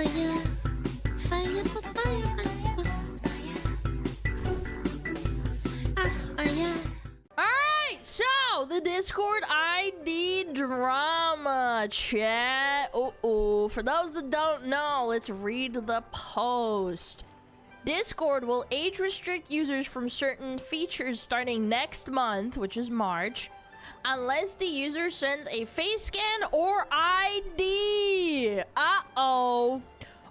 yeah. Fire, fire, yeah. Alright, so the Discord ID drama chat. For those that don't know, let's read the post. Discord will age restrict users from certain features starting next month, which is March, unless the user sends a face scan or ID. Uh-oh.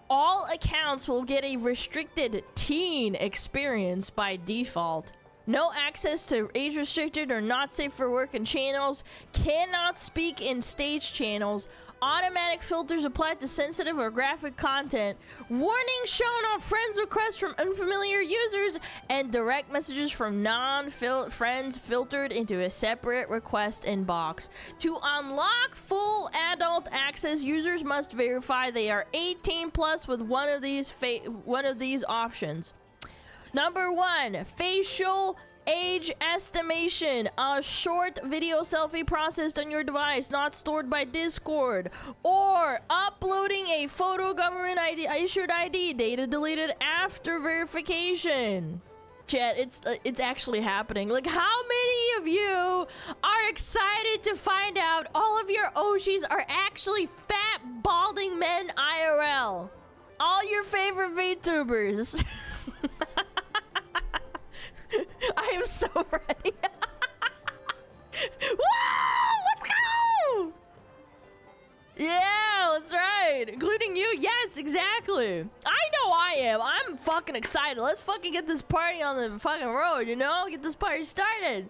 All accounts will get a restricted teen experience by default. No access to age-restricted or not safe for work in channels. Cannot speak in stage channels. Automatic filters applied to sensitive or graphic content. Warning shown on friends requests from unfamiliar users. And direct messages from non-friends filtered into a separate request inbox. To unlock full adult access, users must verify they are 18 plus with one of these options. Number 1, facial age estimation. A short video selfie processed on your device, not stored by Discord. Or uploading a photo government ID, issued ID, data deleted after verification. Chat, it's actually happening. Like, how many of you are excited to find out all of your Oshis are actually fat, balding men IRL? All your favorite VTubers. I am so ready. Woo! Let's go! Yeah, that's right. Including you. Yes, exactly. I know I am. I'm fucking excited. Let's fucking get this party on the fucking road, you know? Get this party started.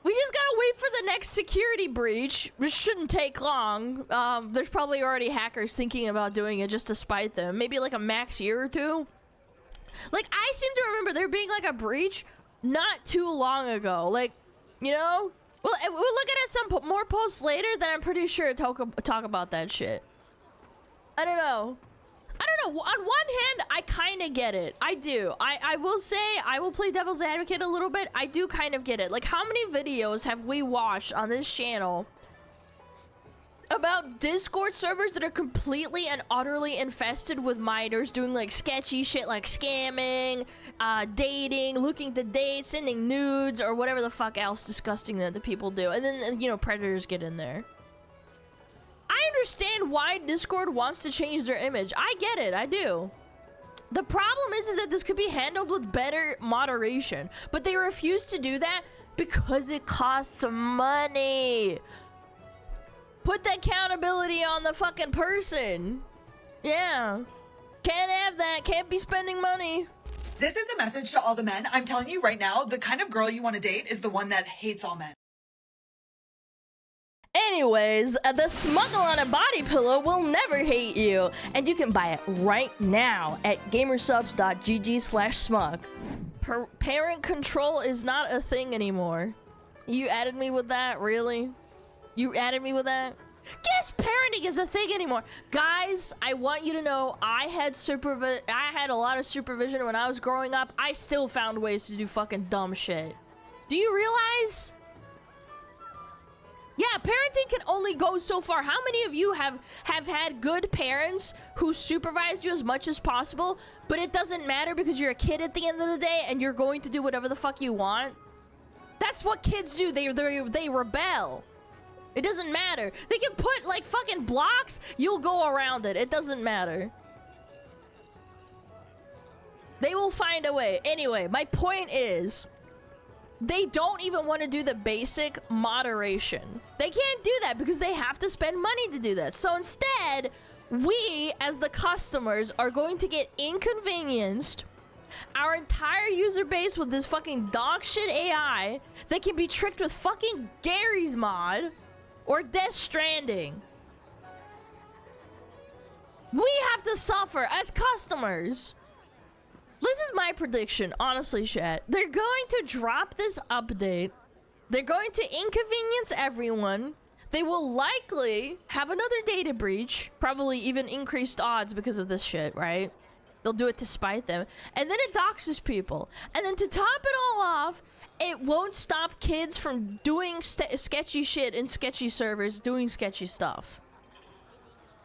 We just gotta wait for the next security breach, which shouldn't take long. There's probably already hackers thinking about doing it just to spite them. Maybe like a max year or two. Like, I seem to remember there being, like, a breach not too long ago. Like, you know? Well, we'll look at it some more posts later, then I'm pretty sure talk about that shit. I don't know. On one hand, I kind of get it. I do. I will say, I will play devil's advocate a little bit. I do kind of get it. Like, how many videos have we watched on this channel about Discord servers that are completely and utterly infested with minors doing like sketchy shit like scamming, dating, looking to date, sending nudes, or whatever the fuck else disgusting that the people do. And then, you know, predators get in there. I understand why Discord wants to change their image. I get it, I do. The problem is that this could be handled with better moderation, but they refuse to do that because it costs money. Put the accountability on the fucking person. Yeah. Can't have that. Can't be spending money. This is a message to all the men. I'm telling you right now, the kind of girl you want to date is the one that hates all men. Anyways, the SmugAlana body pillow will never hate you. And you can buy it right now at gamersubs.gg/smug. Parent control is not a thing anymore. You added me with that? Really? You added me with that? Guess parenting is a thing anymore. Guys, I want you to know I had a lot of supervision when I was growing up. I still found ways to do fucking dumb shit. Do you realize? Yeah, parenting can only go so far. How many of you have had good parents who supervised you as much as possible, but it doesn't matter because you're a kid at the end of the day and you're going to do whatever the fuck you want? That's what kids do. They rebel. It doesn't matter. They can put, like, fucking blocks. You'll go around it. It doesn't matter. They will find a way. Anyway, my point is, they don't even want to do the basic moderation. They can't do that because they have to spend money to do that. So instead, we, as the customers, are going to get inconvenienced. Our entire user base with this fucking dog shit AI that can be tricked with fucking Gary's mod or Death Stranding. We have to suffer as customers. This is my prediction, honestly, chat. They're going to drop this update. They're going to inconvenience everyone. They will likely have another data breach, probably even increased odds because of this shit, right? They'll do it to spite them. And then it doxes people. And then to top it all off, it won't stop kids from doing sketchy shit in sketchy servers, doing sketchy stuff.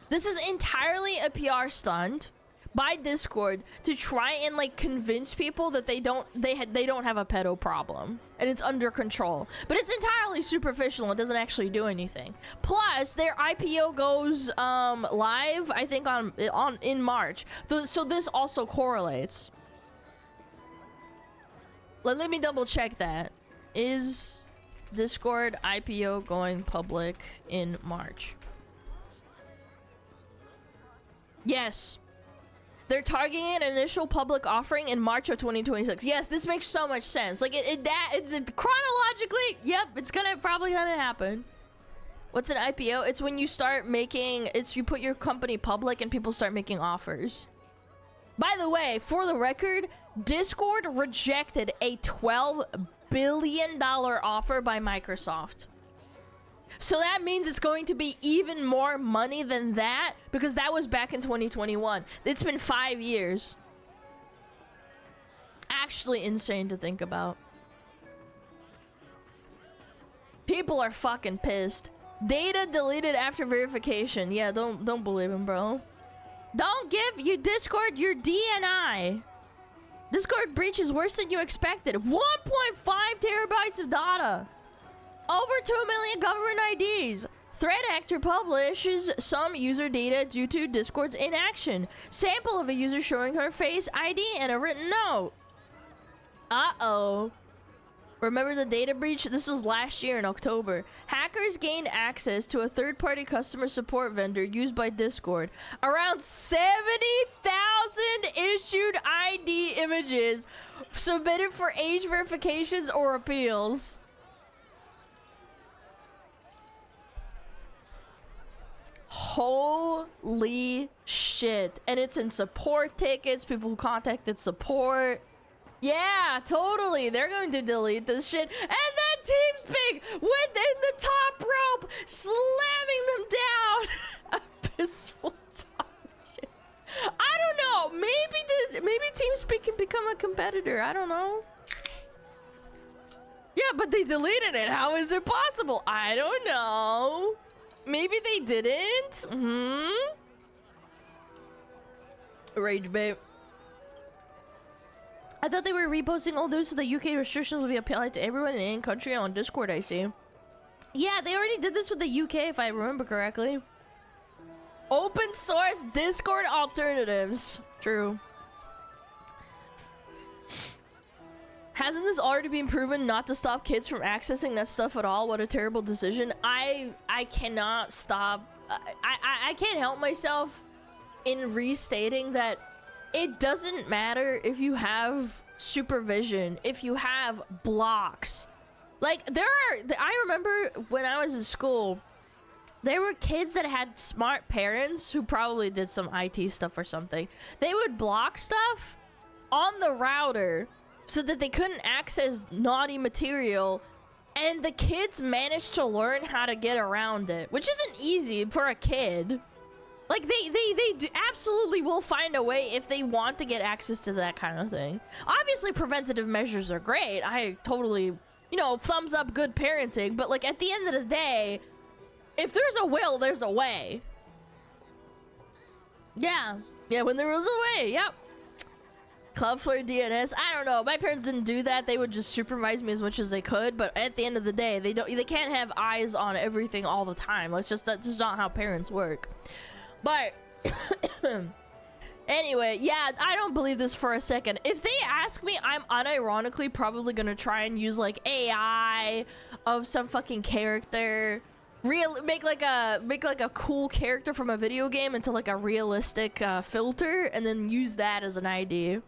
This is entirely a PR stunt by Discord to try and like convince people that they don't have a pedo problem and it's under control. But it's entirely superficial. It doesn't actually do anything. Plus, their IPO goes live, I think in March. So this also correlates. Let me double check that. Is Discord IPO going public in March? Yes. They're targeting an initial public offering in March of 2026. Yes, this makes so much sense. Like it's chronologically, yep, it's probably gonna happen. What's an IPO? It's when you start making, you put your company public and people start making offers. By the way, for the record, Discord rejected a $12 billion offer by Microsoft. So that means it's going to be even more money than that, because that was back in 2021. It's been 5 years. Actually insane to think about. People are fucking pissed. Data deleted after verification. Yeah, don't believe him, bro. Don't give you Discord your DNI. Discord breach is worse than you expected. 1.5 terabytes of data. Over 2 million government IDs. Threat actor publishes some user data due to Discord's inaction. Sample of a user showing her face ID and a written note. Uh-oh. Remember the data breach? This was last year in October. Hackers gained access to a third-party customer support vendor used by Discord. Around 70,000 issued ID images submitted for age verifications or appeals. Holy shit. And it's in support tickets, people who contacted support. Yeah, totally. They're going to delete this shit. And then TeamSpeak within the top rope, slamming them down. Abysmal top shit. I don't know. Maybe TeamSpeak can become a competitor. I don't know. Yeah, but they deleted it. How is it possible? I don't know. Maybe they didn't. Rage bait. I thought they were reposting old news so the UK restrictions will be applied to everyone in any country on Discord, I see. Yeah, they already did this with the UK, if I remember correctly. Open source Discord alternatives. True. Hasn't this already been proven not to stop kids from accessing that stuff at all? What a terrible decision. I cannot stop. I can't help myself in restating that it doesn't matter if you have supervision, if you have blocks. Like, I remember when I was in school, there were kids that had smart parents who probably did some IT stuff or something. They would block stuff on the router so that they couldn't access naughty material, and the kids managed to learn how to get around it, which isn't easy for a kid. Like, they absolutely will find a way if they want to get access to that kind of thing. Obviously, preventative measures are great. I totally, thumbs up good parenting. But, like, at the end of the day, if there's a will, there's a way. Yeah. Yeah, when there was a way. Yep. Cloudflare DNS. I don't know. My parents didn't do that. They would just supervise me as much as they could. But at the end of the day, they can't have eyes on everything all the time. That's just not how parents work. But anyway, yeah, I don't believe this for a second. If they ask me, I'm unironically probably gonna try and use like AI of some fucking character, make like a cool character from a video game into like a realistic filter, and then use that as an ID.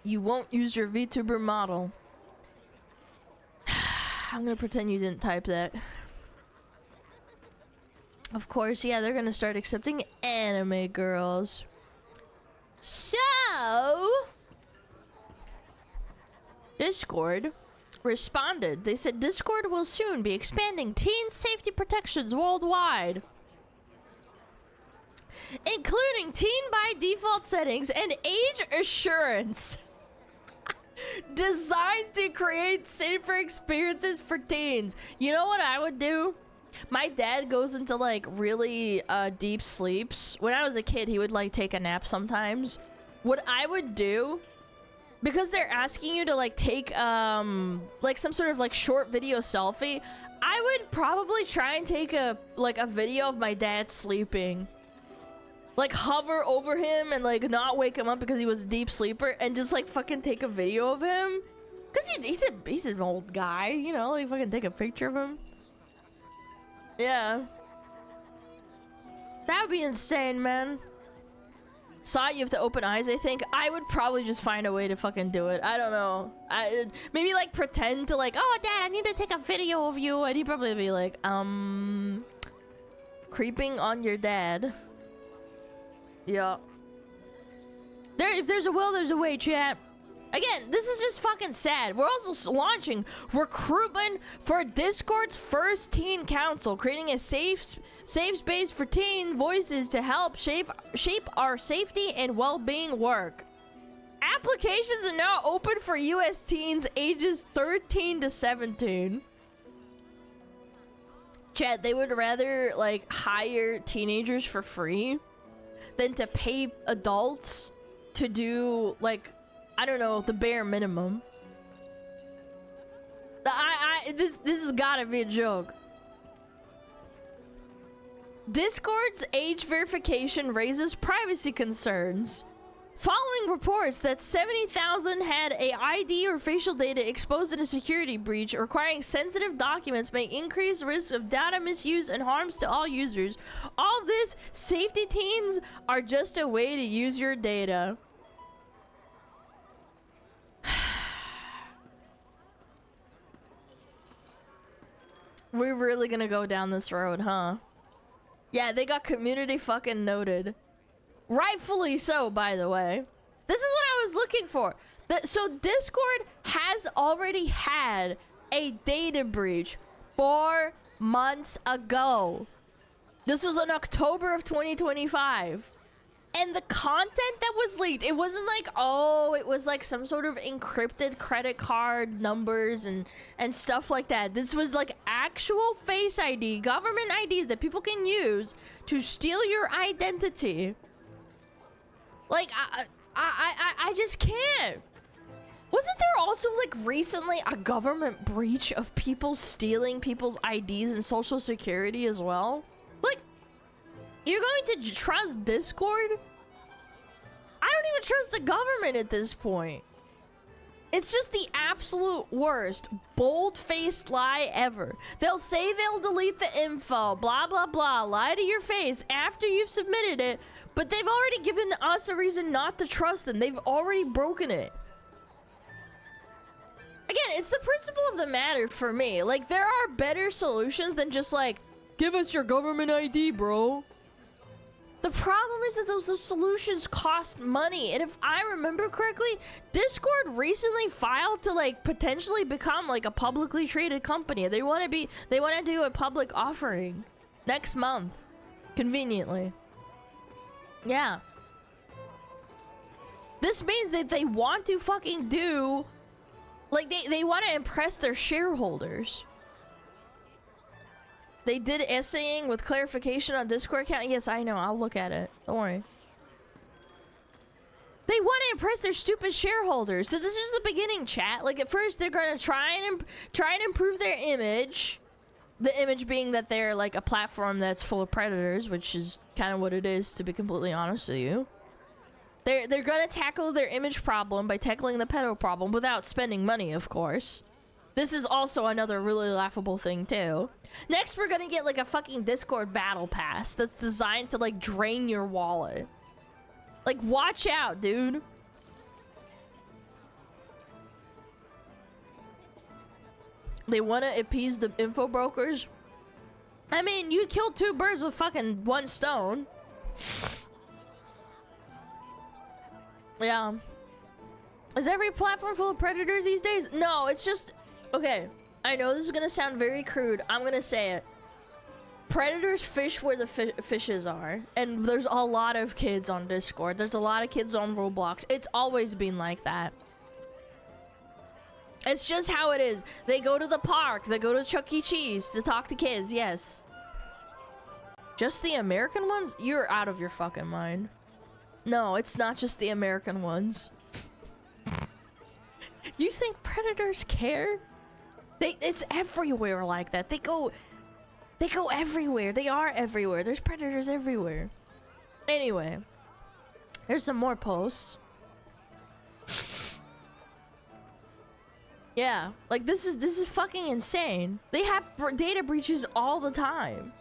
You won't use your VTuber model. I'm gonna pretend you didn't type that. Of course, yeah, they're gonna start accepting anime girls. So, Discord responded. They said Discord will soon be expanding teen safety protections worldwide, including teen by default settings and age assurance. Designed to create safer experiences for teens. You know what I would do? My dad goes into like really deep sleeps. When I was a kid, he would like take a nap sometimes. What I would do, because they're asking you to like take like some sort of like short video selfie, I would probably try and take a video of my dad sleeping. Like hover over him and like not wake him up because he was a deep sleeper, and just like fucking take a video of him. Cause he's an old guy, you know, like fucking take a picture of him. Yeah. That would be insane, man. Saw it, you have to open eyes, I think. I would probably just find a way to fucking do it. I don't know. Maybe like pretend to like, oh dad, I need to take a video of you. And he'd probably be like, creeping on your dad. Yeah. If there's a will, there's a way, chat. Again, this is just fucking sad. We're also launching recruitment for Discord's first teen council, creating a safe space for teen voices to help shape our safety and well-being work. Applications are now open for US teens ages 13 to 17. Chat, they would rather like hire teenagers for free than to pay adults to do like, I don't know, the bare minimum. This has gotta be a joke. Discord's age verification raises privacy concerns. Following reports that 70,000 had a ID or facial data exposed in a security breach, requiring sensitive documents may increase risks of data misuse and harms to all users. All this, safety teens are just a way to use your data. We're really gonna go down this road, huh? Yeah, they got community fucking noted. Rightfully so, by the way. This is what I was looking for. So Discord has already had a data breach 4 months ago. This was in October of 2025. And the content that was leaked, it wasn't like, oh, it was like some sort of encrypted credit card numbers and stuff like that. This was like actual Face ID, government IDs that people can use to steal your identity. Like, I just can't. Wasn't there also like recently a government breach of people stealing people's IDs and social security as well? Like, you're going to trust Discord? I don't even trust the government at this point. It's just the absolute worst, bold-faced lie ever. They'll say they'll delete the info, blah, blah, blah, lie to your face after you've submitted it, but they've already given us a reason not to trust them. They've already broken it. Again, it's the principle of the matter for me. Like, there are better solutions than just like, give us your government ID, bro. The problem is that those solutions cost money, and if I remember correctly, Discord recently filed to like potentially become like a publicly traded company. They want to do a public offering next month, conveniently. Yeah. This means that they want to fucking do, like they want to impress their shareholders. They did essaying with clarification on Discord account. Yes, I know. I'll look at it. Don't worry. They want to impress their stupid shareholders. So this is the beginning, chat. Like at first, they're gonna try and improve their image. The image being that they're like a platform that's full of predators, which is kind of what it is, to be completely honest with you. They're gonna tackle their image problem by tackling the pedo problem without spending money, of course. This is also another really laughable thing too. Next, we're gonna get like a fucking Discord battle pass that's designed to like drain your wallet. Like, watch out, dude. They wanna appease the info brokers. I mean, you killed 2 birds with fucking 1 stone. Yeah. Is every platform full of predators these days? No, it's just... Okay, I know this is gonna sound very crude. I'm gonna say it. Predators fish where the fishes are. And there's a lot of kids on Discord. There's a lot of kids on Roblox. It's always been like that. It's just how it is. They go to the park. They go to Chuck E. Cheese to talk to kids. Yes. Just the American ones? You're out of your fucking mind. No, it's not just the American ones. You think predators care? It's everywhere like that. They go everywhere. They are everywhere. There's predators everywhere. Anyway, there's some more posts. Yeah, like this is fucking insane. They have data breaches all the time.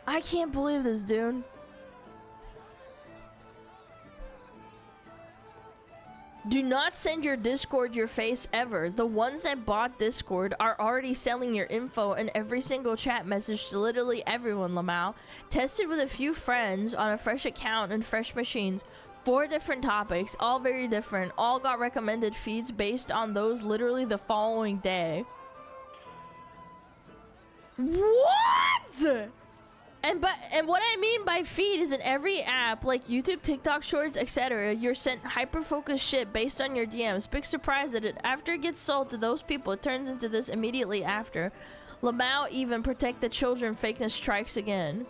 I can't believe this, dude. Do not send your Discord your face ever. The ones that bought Discord are already selling your info in every single chat message to literally everyone, Lamau. Tested with a few friends on a fresh account and fresh machines. 4 different topics, all very different. All got recommended feeds based on those literally the following day. What? And what I mean by feed is in every app like YouTube, TikTok Shorts, etc. You're sent hyper-focused shit based on your DMs. Big surprise that after it gets sold to those people, it turns into this immediately after. Lamau even protect the children fakeness strikes again.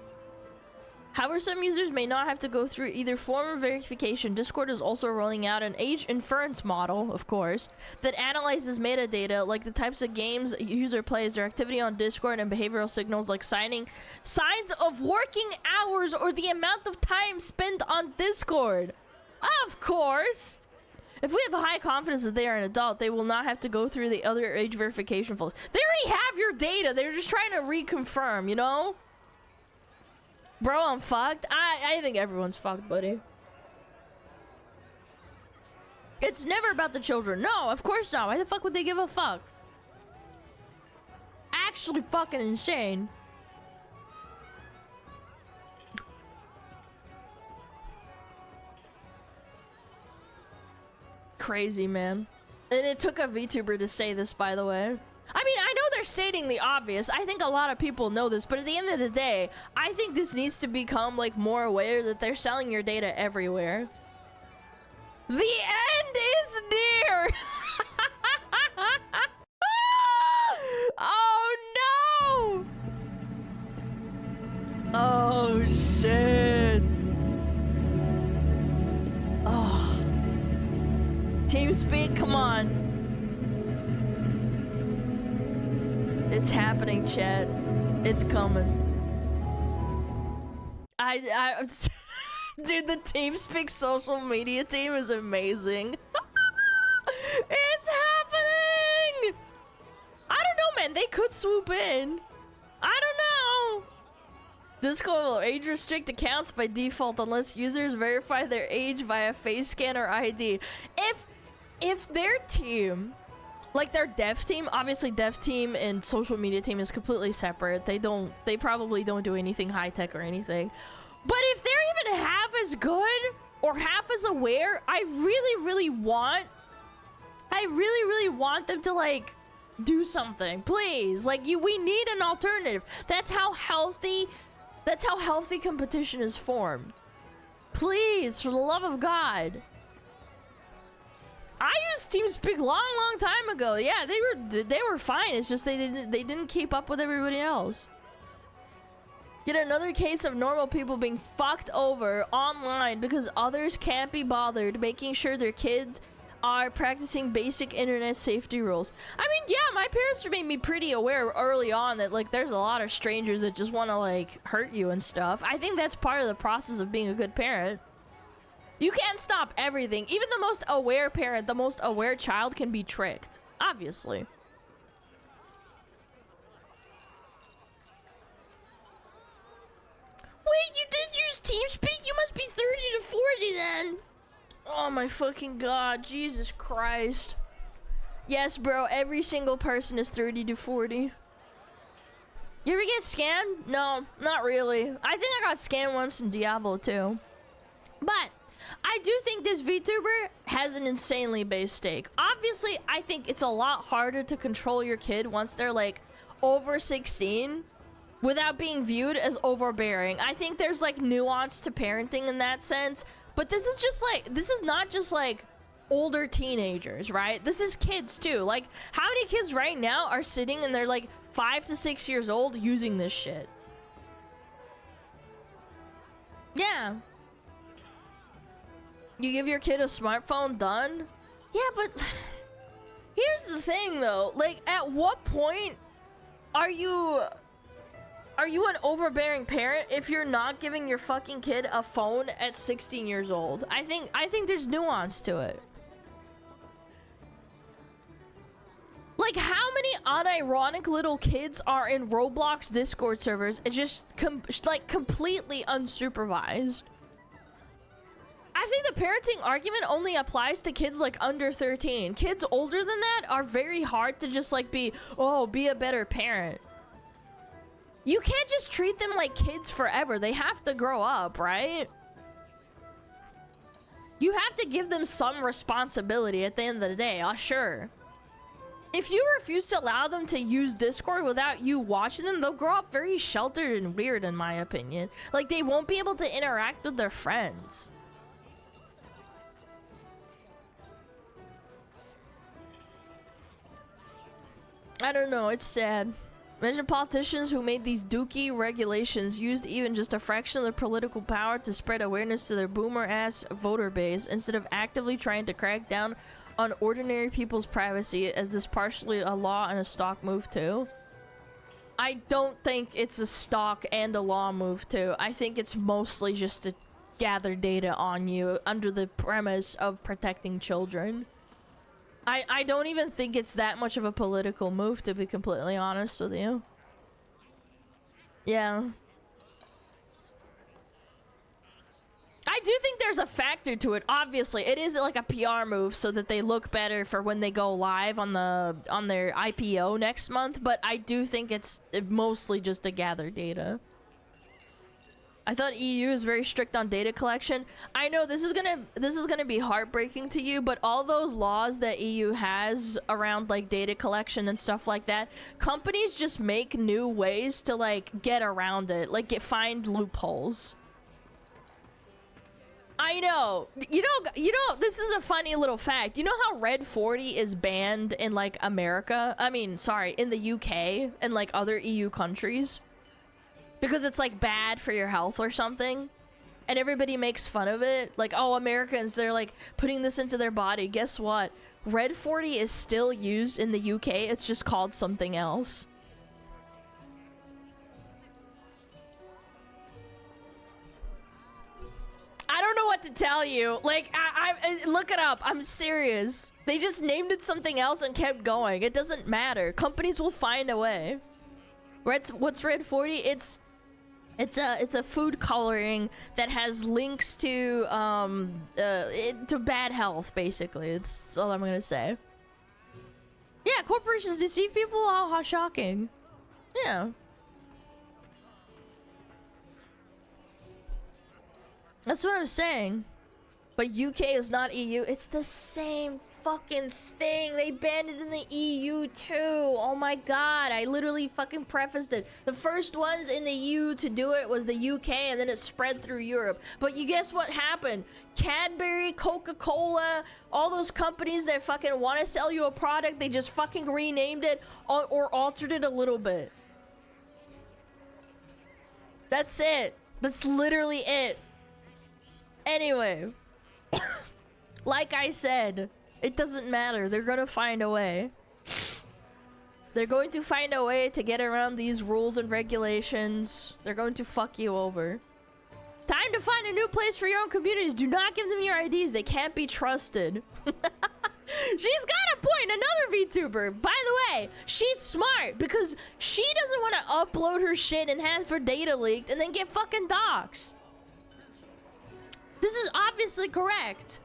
However, some users may not have to go through either form of verification. Discord is also rolling out an age inference model, of course, that analyzes metadata like the types of games a user plays, their activity on Discord, and behavioral signals like signs of working hours or the amount of time spent on Discord. Of course! If we have a high confidence that they are an adult, they will not have to go through the other age verification flows. They already have your data. They're just trying to reconfirm, you know? Bro, I'm fucked. I think everyone's fucked, buddy. It's never about the children. No, of course not. Why the fuck would they give a fuck? Actually fucking insane. Crazy, man. And it took a VTuber to say this, by the way. I mean, I know they're stating the obvious. I think a lot of people know this, but at the end of the day, I think this needs to become, like, more aware that they're selling your data everywhere. The end is near! Oh, no! Oh, shit. Oh. TeamSpeak, come on. It's happening, chat. It's coming. Dude, the TeamSpeak social media team is amazing. It's happening! I don't know, man. They could swoop in. I don't know. Discord will age restrict accounts by default unless users verify their age via face scan or ID. If their team, like their dev team, obviously dev team and social media team is completely separate. They probably don't do anything high tech or anything. But if they're even half as good or half as aware, I really want them to, like, do something. Please. Like, we need an alternative. That's how healthy competition is formed. Please, for the love of God. I used TeamSpeak long time ago. Yeah, they were fine. It's just they didn't keep up with everybody else. Yet another case of normal people being fucked over online because others can't be bothered making sure their kids are practicing basic internet safety rules. I mean, yeah, my parents made me pretty aware early on that, like, there's a lot of strangers that just want to, like, hurt you and stuff. I think that's part of the process of being a good parent. You can't stop everything. Even the most aware parent, the most aware child can be tricked. Obviously. Wait, you did use TeamSpeak? You must be 30 to 40 then. Oh my fucking God. Jesus Christ. Yes, bro. Every single person is 30 to 40. You ever get scammed? No, not really. I think I got scammed once in Diablo 2. But I do think this VTuber has an insanely base stake. Obviously, I think it's a lot harder to control your kid once they're, like, over 16 without being viewed as overbearing. I think there's, like, nuance to parenting in that sense. But this is just, like, this is not just, like, older teenagers, right? This is kids too. Like, how many kids right now are sitting and they're like 5 to 6 years old using this shit? Yeah. You give your kid a smartphone, done? Yeah, but here's the thing though. Like, at what point are you an overbearing parent if you're not giving your fucking kid a phone at 16 years old? I think there's nuance to it. Like, how many unironic little kids are in Roblox Discord servers and just completely unsupervised? I think the parenting argument only applies to kids like under 13. Kids older than that are very hard to just like be a better parent. You can't just treat them like kids forever. They have to grow up, right? You have to give them some responsibility at the end of the day, sure. If you refuse to allow them to use Discord without you watching them, they'll grow up very sheltered and weird, in my opinion. Like, they won't be able to interact with their friends. I don't know, it's sad. Imagine politicians who made these dookie regulations used even just a fraction of their political power to spread awareness to their boomer-ass voter base instead of actively trying to crack down on ordinary people's privacy, as this partially a law and a stock move too. I don't think it's a stock and a law move too. I think it's mostly just to gather data on you under the premise of protecting children. I don't even think it's that much of a political move, to be completely honest with you. Yeah. I do think there's a factor to it. Obviously, it is like a PR move so that they look better for when they go live on their IPO next month, but I do think it's mostly just to gather data. I thought EU is very strict on data collection. I know this is gonna be heartbreaking to you, but all those laws that EU has around like data collection and stuff like that, companies just make new ways to like get around it, like find loopholes. I know. You know, this is a funny little fact. You know how Red 40 is banned in like America? I mean, sorry, in the UK and like other EU countries? Because it's like bad for your health or something, and everybody makes fun of it. Like, oh, Americans, they're like putting this into their body. Guess what? Red 40 is still used in the UK. It's just called something else. I don't know what to tell you. Like, I look it up. I'm serious. They just named it something else and kept going. It doesn't matter. Companies will find a way. What's Red 40? It's a food coloring that has links to bad health, basically. It's all I'm gonna say. Yeah, corporations deceive people? Oh, how shocking. Yeah. That's what I'm saying. But UK is not EU. It's the same fucking thing. They banned it in the EU too. Oh my god, I literally fucking prefaced it. The first ones in the EU to do it was the UK, and then it spread through Europe. But you guess what happened? Cadbury, Coca-Cola, all those companies that fucking want to sell you a product, they just fucking renamed it or altered it a little bit. That's it. That's literally it. Anyway, like I said, it doesn't matter. They're gonna find a way. They're going to find a way to get around these rules and regulations. They're going to fuck you over. Time to find a new place for your own communities. Do not give them your IDs. They can't be trusted. She's got a point. Another VTuber. By the way, she's smart because she doesn't want to upload her shit and have her data leaked and then get fucking doxxed. This is obviously correct.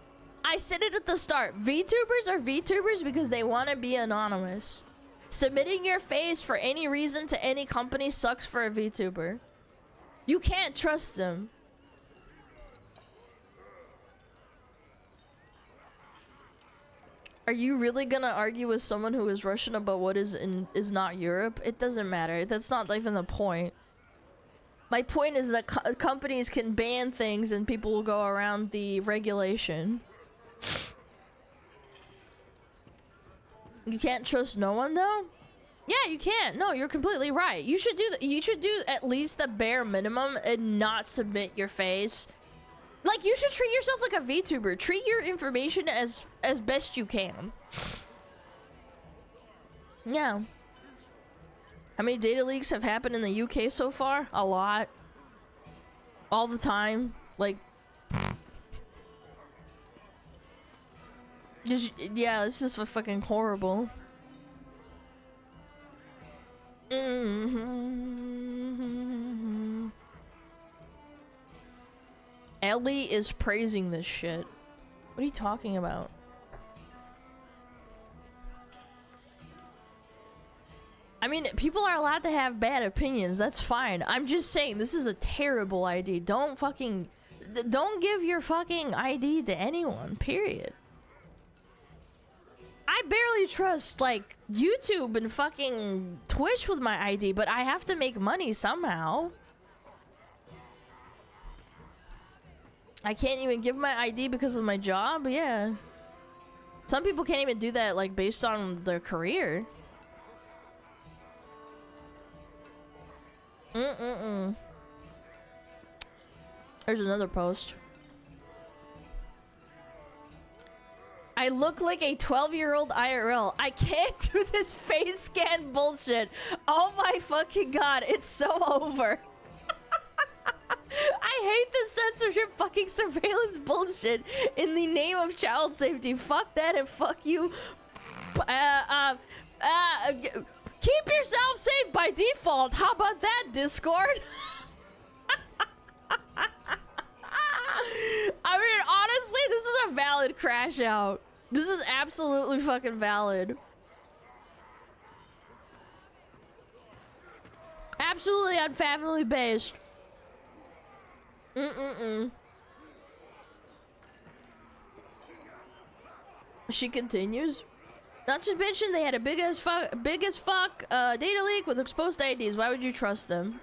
I said it at the start. VTubers are VTubers because they want to be anonymous. Submitting your face for any reason to any company sucks for a VTuber. You can't trust them. Are you really gonna argue with someone who is Russian about what is not Europe? It doesn't matter. That's not even the point. My point is that companies can ban things and people will go around the regulation. You can't trust no one though? Yeah, you can't. No, you're completely right. You should do at least the bare minimum and not submit your face. Like, you should treat yourself like a VTuber. Treat your information as best you can. Yeah. How many data leaks have happened in the UK so far? A lot. All the time. Like, yeah, this is fucking horrible. Ellie is praising this shit. What are you talking about? I mean, people are allowed to have bad opinions. That's fine. I'm just saying this is a terrible ID. Don't give your fucking ID to anyone, period. I barely trust, like, YouTube and fucking Twitch with my ID, but I have to make money somehow. I can't even give my ID because of my job? Yeah. Some people can't even do that, like, based on their career. There's another post. I look like a 12-year-old IRL. I can't do this face scan bullshit. Oh my fucking god, it's so over. I hate this censorship fucking surveillance bullshit in the name of child safety. Fuck that and fuck you. Keep yourself safe by default. How about that, Discord? I mean, honestly, this is a valid crash out. This is absolutely fucking valid. Absolutely unfamily based. She continues. Not to mention they had a big as fuck data leak with exposed IDs. Why would you trust them?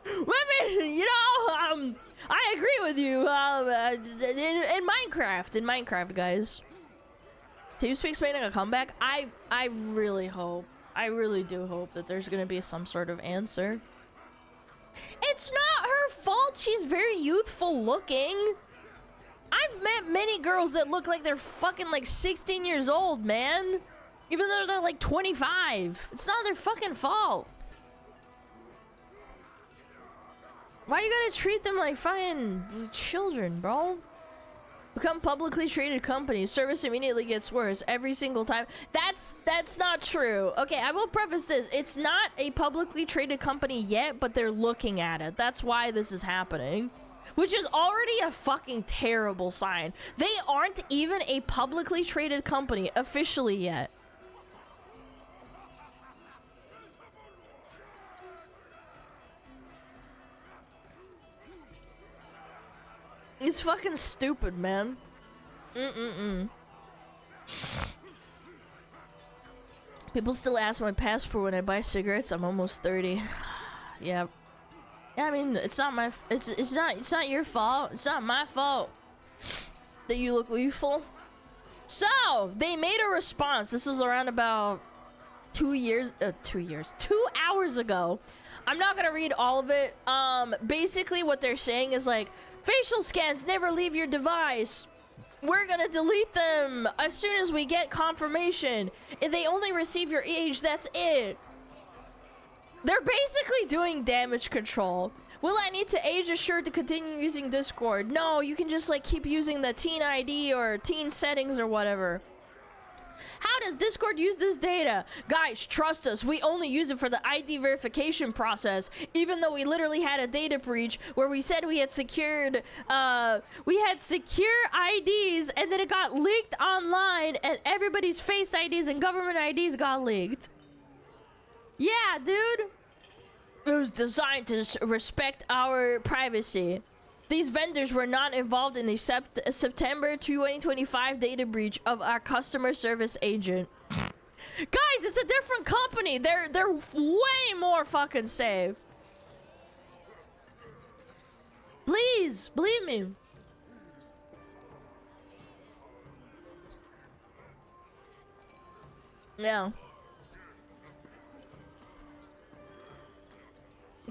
Women, you know, I agree with you. In Minecraft, guys. TeamSpeak's making a comeback. I really hope. I really do hope that there's gonna be some sort of answer. It's not her fault. She's very youthful looking. I've met many girls that look like they're fucking like 16 years old, man. Even though they're like 25. It's not their fucking fault. Why you gotta treat them like fucking children, bro? Become publicly traded company. Service immediately gets worse every single time. That's not true. Okay, I will preface this. It's not a publicly traded company yet, but they're looking at it. That's why this is happening. Which is already a fucking terrible sign. They aren't even a publicly traded company officially yet. It's fucking stupid, man. People still ask my passport when I buy cigarettes. I'm almost 30. Yeah. Yeah, I mean, it's not my it's not your fault. It's not my fault that you look youthful. So, they made a response. This was around about 2 hours ago. I'm not gonna read all of it. Basically what they're saying is like, facial scans never leave your device. We're gonna delete them as soon as we get confirmation. If they only receive your age, that's it. They're basically doing damage control. Will I need to age assure to continue using Discord? No, you can just like keep using the teen ID or teen settings or whatever. How does Discord use this data? Guys, trust us, we only use it for the ID verification process, even though we literally had a data breach where we said we had secured, secure IDs, and then it got leaked online, and everybody's face IDs and government IDs got leaked. Yeah, dude. It was designed to respect our privacy. These vendors were not involved in the September 2025 data breach of our customer service agent. Guys, it's a different company. They're way more fucking safe. Please, believe me. Yeah.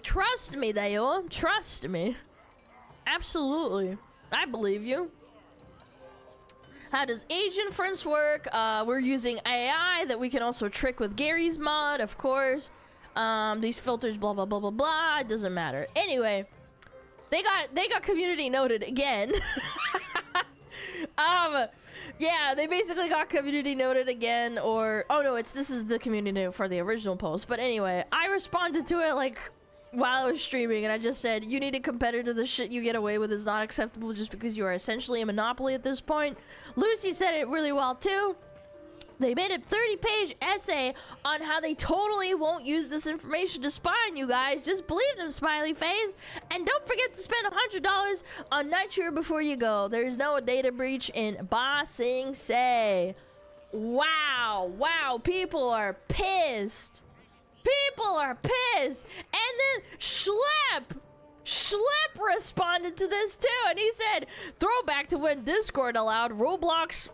Trust me, Dale. Trust me. Absolutely. I believe you. How does age inference work? We're using AI that we can also trick with Gary's mod, of course. These filters, blah, blah, blah, blah, blah. It doesn't matter. Anyway, they got community noted again. Yeah, they basically got community noted again, or... Oh, no, this is the community note for the original post. But anyway, I responded to it, like, while I was streaming, and I just said, you need a competitor. The shit you get away with is not acceptable just because you are essentially a monopoly at this point. Lucy said it really well, too. They made a 30-page essay on how they totally won't use this information to spy on you guys. Just believe them, smiley face. And don't forget to spend $100 on Nitro before you go. There's no data breach in Ba Sing Se. Wow. Wow. People are pissed. People are pissed. And then Schlep responded to this too. And he said, throwback to when Discord allowed Roblox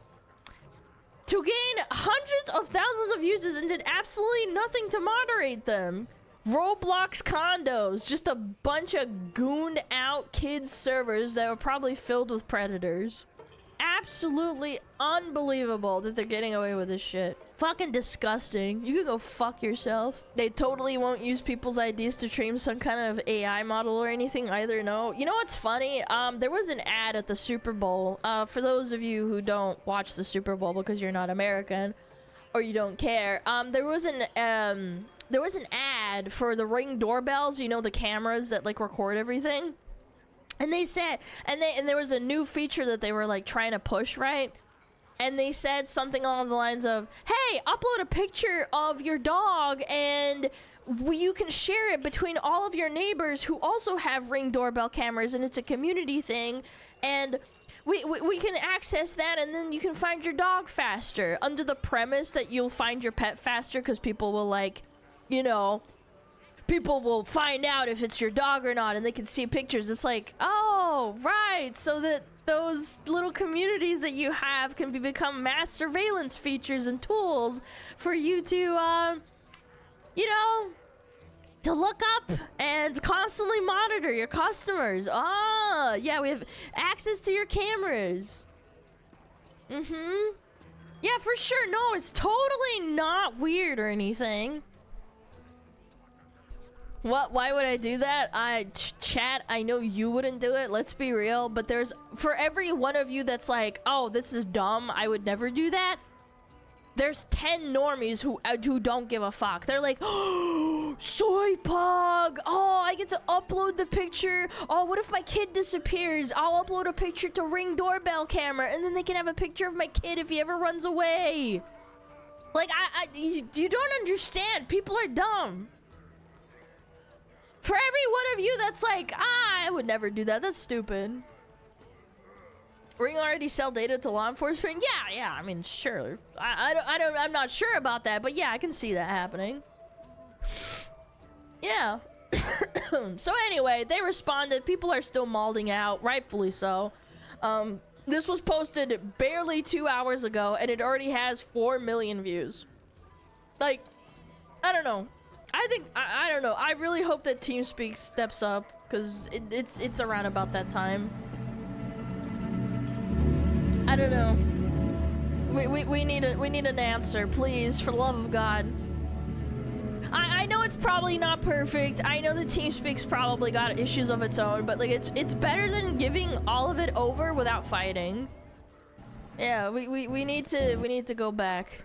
to gain hundreds of thousands of users and did absolutely nothing to moderate them. Roblox condos, just a bunch of gooned out kids servers that were probably filled with predators. Absolutely unbelievable that they're getting away with this shit. Fucking disgusting. You can go fuck yourself. They totally won't use people's IDs to train some kind of AI model or anything either, no. You know what's funny? There was an ad at the Super Bowl. For those of you who don't watch the Super Bowl because you're not American or you don't care, there was an ad for the Ring doorbells, you know, the cameras that like record everything. And they said, and there was a new feature that they were like trying to push, right? And they said something along the lines of, hey, upload a picture of your dog and you can share it between all of your neighbors who also have Ring doorbell cameras, and it's a community thing, and we can access that, and then you can find your dog faster, under the premise that you'll find your pet faster because people will, like, you know, people will find out if it's your dog or not, and they can see pictures. It's like, oh, right, so that those little communities that you have can become mass surveillance features and tools for you to, you know, to look up and constantly monitor your customers. Ah, yeah, we have access to your cameras. Mm-hmm. Yeah, for sure. No, it's totally not weird or anything. What? Why would I do that? Chat, I know you wouldn't do it, let's be real, but there's, for every one of you that's like, oh, this is dumb, I would never do that, there's 10 normies who don't give a fuck. They're like, oh, soy pug, oh, I get to upload the picture, oh, what if my kid disappears? I'll upload a picture to Ring doorbell camera, and then they can have a picture of my kid if he ever runs away. Like, you don't understand, people are dumb. For every one of you that's like, I would never do that, that's stupid. Ring already sell data to law enforcement? Yeah, I mean, sure. I'm not sure about that, but yeah, I can see that happening. Yeah. So anyway, they responded. People are still malding out, rightfully so. This was posted barely 2 hours ago, and it already has 4 million views. Like, I don't know. I don't know. I really hope that TeamSpeak steps up, because it's around about that time. I don't know. We need an answer, please, for the love of God. I know it's probably not perfect. I know that TeamSpeak's probably got issues of its own, but like it's better than giving all of it over without fighting. Yeah, we need to go back.